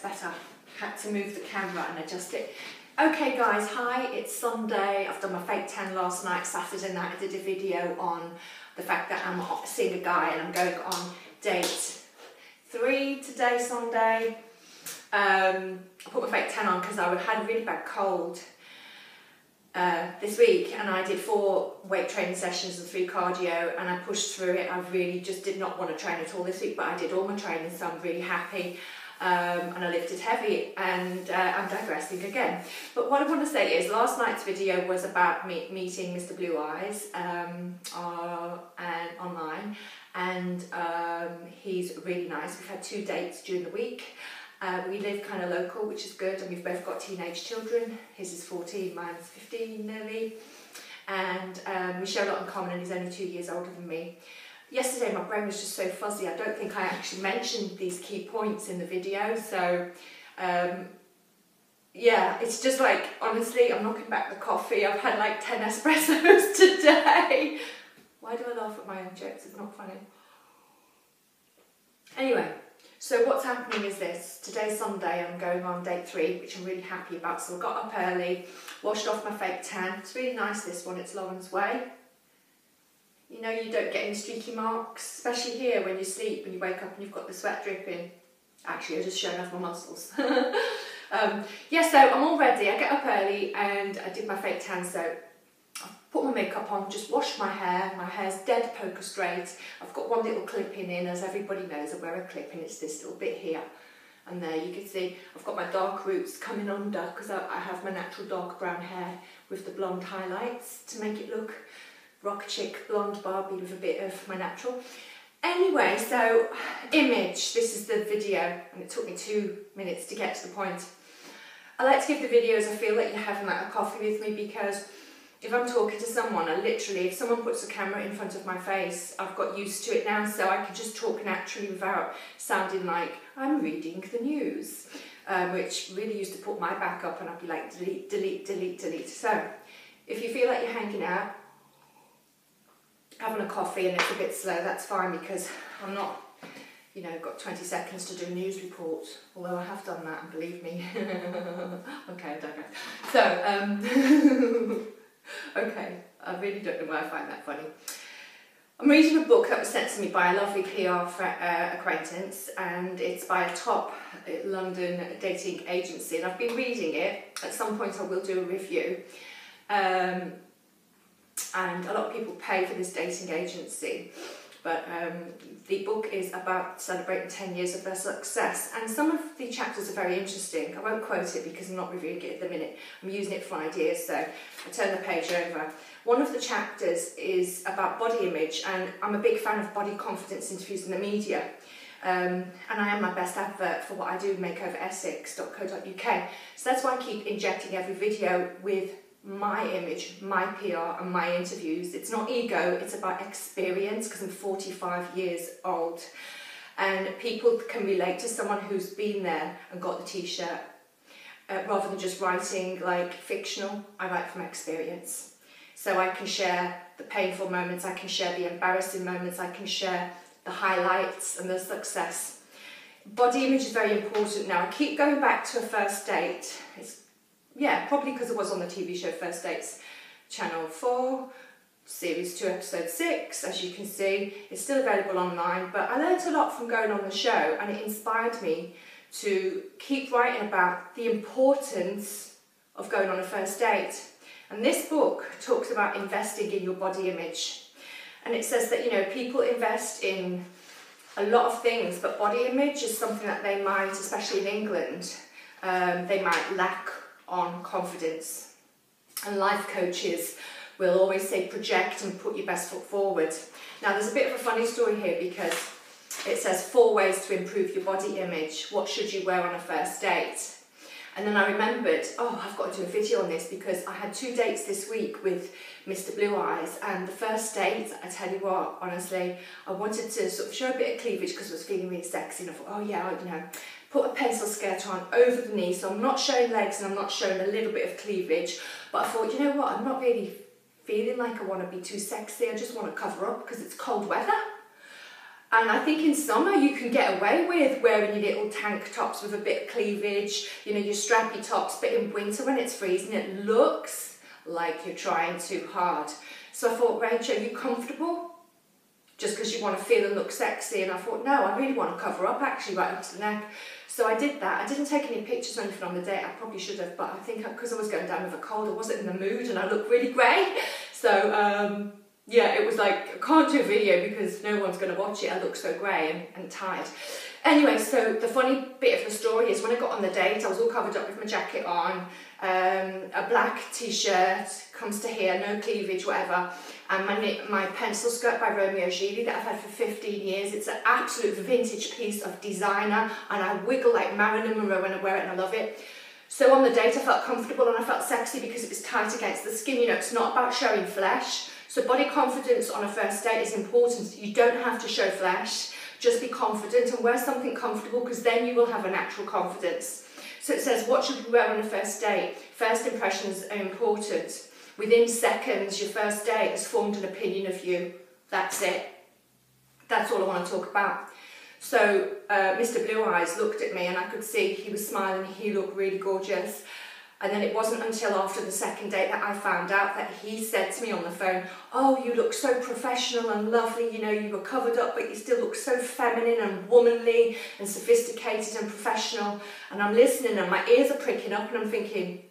better. Had to move the camera and adjust it. Okay guys, hi, it's Sunday. I've done my fake tan last night. Saturday night I did a video on the fact that I'm seeing a guy and I'm going on date 3 today, Sunday. I put my fake tan on because I had a really bad cold this week, and I did 4 weight training sessions and 3 cardio, and I pushed through it. I really just did not want to train at all this week, but I did all my training, so I'm really happy. And I lifted heavy, and I'm digressing again. But what I want to say is last night's video was about meeting Mr. Blue Eyes and online, and he's really nice. We've had 2 dates during the week. We live kind of local, which is good, and we've both got teenage children. His is 14, mine's 15 nearly, and we share a lot in common, and he's only 2 years older than me. Yesterday my brain was just so fuzzy, I don't think I actually mentioned these key points in the video, so yeah, it's just like, honestly, I'm knocking back the coffee. I've had like 10 espressos today. Why do I laugh at my own jokes? It's not funny. Anyway, so what's happening is this. Today's Sunday, I'm going on date 3, which I'm really happy about. So I got up early, washed off my fake tan. It's really nice, this one, it's Lauren's Way. You know, you don't get any streaky marks, especially here when you sleep, when you wake up and you've got the sweat dripping. Actually, I'm just showing off my muscles. Yeah, so I'm all ready. I get up early and I did my fake tan, so I put my makeup on, just washed my hair. My hair's dead poker straight. I've got one little clip-in in, as everybody knows. I wear a clip-in, it's this little bit here. And there you can see I've got my dark roots coming under because I have my natural dark brown hair with the blonde highlights to make it look rock chick, blonde Barbie with a bit of my natural. Anyway, so image, this is the video, and it took me 2 minutes to get to the point. I like to give the videos, I feel like you're having like a coffee with me, because if I'm talking to someone, I literally, if someone puts a camera in front of my face, I've got used to it now, so I can just talk naturally without sounding like I'm reading the news, which really used to put my back up, and I'd be like delete, delete, delete, delete. So if you feel like you're hanging out, having a coffee and it's a bit slow, that's fine, because I'm not, you know, got 20 seconds to do a news report, although I have done that, and believe me. Okay, I digress. So, okay, I really don't know why I find that funny. I'm reading a book that was sent to me by a lovely PR acquaintance, and it's by a top London dating agency, and I've been reading it. At some point I will do a review. And a lot of people pay for this dating agency, but the book is about celebrating 10 years of their success, and some of the chapters are very interesting. I won't quote it because I'm not reviewing it at the minute. I'm using it for ideas, so I turn the page over. One of the chapters is about body image, and I'm a big fan of body confidence interviews in the media, and I am my best advert for what I do, makeoveressex.co.uk. So that's why I keep injecting every video with my image, my PR and my interviews. It's not ego, it's about experience, because I'm 45 years old, and people can relate to someone who's been there and got the t-shirt, rather than just writing like fictional. I write from experience, so I can share the painful moments, I can share the embarrassing moments, I can share the highlights and the success. Body image is very important now. I keep going back to a first date. Yeah, probably because it was on the TV show First Dates, Channel 4, Series 2, Episode 6, as you can see. It's still available online, but I learnt a lot from going on the show, and it inspired me to keep writing about the importance of going on a first date. And this book talks about investing in your body image. And it says that, you know, people invest in a lot of things, but body image is something that they might, especially in England, they might lack on confidence. And life coaches will always say project and put your best foot forward. Now there's a bit of a funny story here, because it says 4 ways to improve your body image. What should you wear on a first date? And then I remembered, oh, I've got to do a video on this, because I had 2 dates this week with Mr. Blue Eyes, and the first date, I tell you what, honestly, I wanted to sort of show a bit of cleavage because I was feeling really sexy, and I thought, oh yeah, you know, put a pencil skirt on over the knee, so I'm not showing legs and I'm not showing a little bit of cleavage. But I thought, you know what, I'm not really feeling like I want to be too sexy, I just want to cover up because it's cold weather. And I think in summer you can get away with wearing your little tank tops with a bit of cleavage, you know, your strappy tops, but in winter when it's freezing, it looks like you're trying too hard. So I thought, Rachel, are you comfortable? Just because you want to feel and look sexy. And I thought, no, I really want to cover up actually right up to the neck. So I did that. I didn't take any pictures or anything on the day. I probably should have, but I think because I was going down with a cold, I wasn't in the mood and I looked really grey. So yeah, it was like, I can't do a video because no one's going to watch it. I look so grey and tired. Anyway, so the funny bit of the story is when I got on the date, I was all covered up with my jacket on, a black t-shirt, comes to here, no cleavage, whatever, and my pencil skirt by Romeo Gili that I've had for 15 years. It's an absolute vintage piece of designer, and I wiggle like Marilyn Monroe when I wear it, and I love it. So on the date, I felt comfortable and I felt sexy because it was tight against the skin. You know, it's not about showing flesh. So body confidence on a first date is important. You don't have to show flesh. Just be confident and wear something comfortable, because then you will have a natural confidence. So it says, what should we wear on a first date? First impressions are important. Within seconds, your first date has formed an opinion of you. That's it. That's all I want to talk about. So Mr. Blue Eyes looked at me and I could see he was smiling, he looked really gorgeous. And then it wasn't until after the second date that I found out that he said to me on the phone, oh, you look so professional and lovely, you know, you were covered up, but you still look so feminine and womanly and sophisticated and professional. And I'm listening and my ears are pricking up and I'm thinking,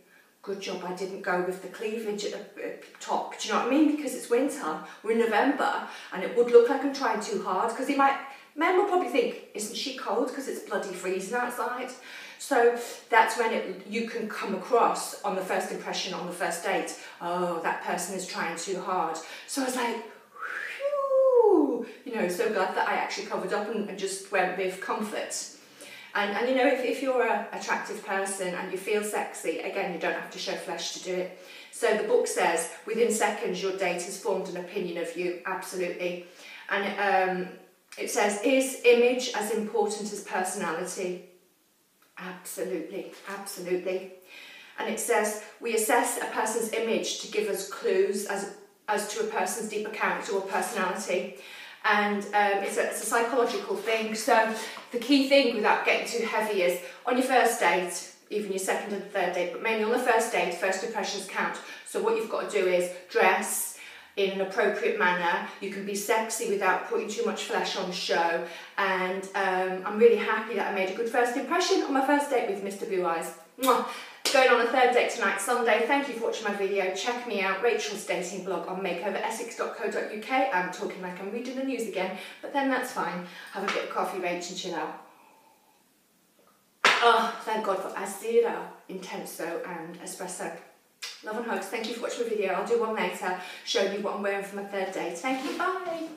good job I didn't go with the cleavage at the top. Do you know what I mean? Because it's winter, we're in November, and it would look like I'm trying too hard, because men will probably think, isn't she cold because it's bloody freezing outside? So that's when you can come across on the first impression on the first date, oh, that person is trying too hard. So I was like, whew, you know, so glad that I actually covered up and just went with comfort. And you know, if you're an attractive person and you feel sexy, again, you don't have to show flesh to do it. So the book says, within seconds, your date has formed an opinion of you, absolutely. And it says, is image as important as personality? Absolutely, absolutely. And it says, we assess a person's image to give us clues as to a person's deeper character or personality. And it's a psychological thing. So the key thing, without getting too heavy, is on your first date, even your second and third date, but mainly on the first date, first impressions count. So what you've got to do is dress in an appropriate manner. You can be sexy without putting too much flesh on show. And I'm really happy that I made a good first impression on my first date with Mr. Blue Eyes. Mwah. Going on a third date tonight, Sunday. Thank you for watching my video. Check me out, Rachel's dating blog on makeoveressex.co.uk. I'm talking like I'm reading the news again, but then that's fine. Have a bit of coffee, Rach, and chill out. Oh, thank God for Azera, Intenso and Espresso. Love and hugs. Thank you for watching my video. I'll do one later, showing you what I'm wearing for my third date. Thank you. Bye.